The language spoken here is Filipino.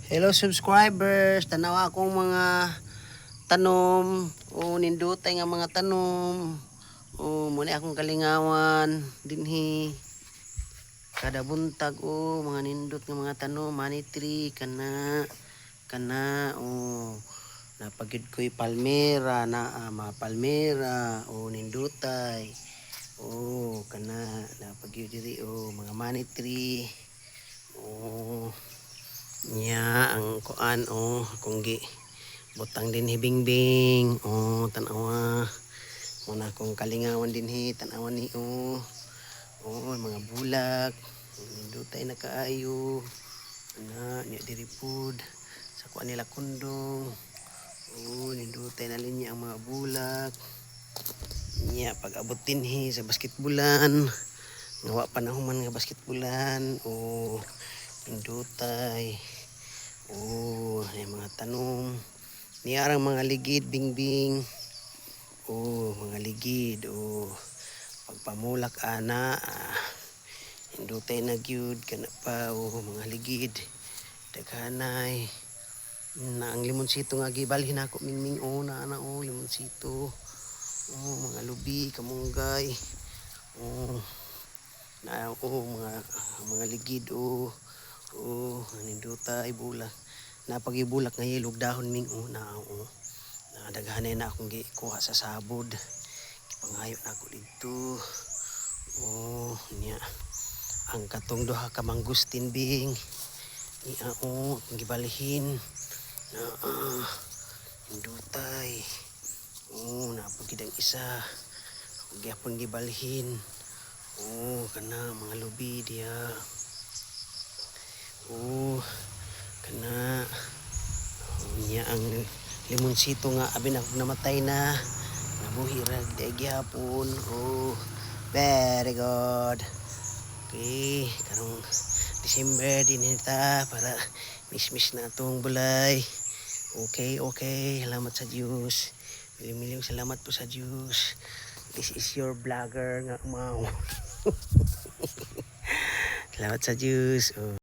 Hello subscribers, tanawa akong mga tanom o nindutay nga mga tanom o muna akong kalingawan dinhi kada buntag o mga nindot nga mga tanom, money tree kana o napagid ko'y palmera na mga palmera o nindutay o kana napagid diri o mga money tree o nya ang kuan o kung gi butang din hibingbing o tanawa muna kong kalingawan din tanawa ni o mga bulak nindutay na kaayo ana nya diri pud sa kuan nila kundong o nindutay na linya ang mga bulak nya pag abot dinhi sa basketbulan nga wa panahuman nga basketbulan o nindutay yung mga tanom niyarang mga ligid bingbing mga ligid pagpamulak ana nindutay na gyud kana pa mga ligid daghanay na ang limonsito nga gibalhin ako mingming na ana limonsito mga lubi kamunggay na mga ligid nindutay bulak napagibulak nga ilog dahon ming na daghanay na akong gikuha sa sabod ipangayo na ako dito nya ang katong duha ka mangustin bing gibalhin na nindutay napagid ang isa gyapon gibalhin kana mga lubi diya kana nya ang limonsito nga abi na namatay na nabuhi ra di gyapon very good okay karong December din ta para mismis na atong bulay okay salamat sa Diyos milyong salamat po sa Diyos. This is your vlogger nga mau salamat sa Diyos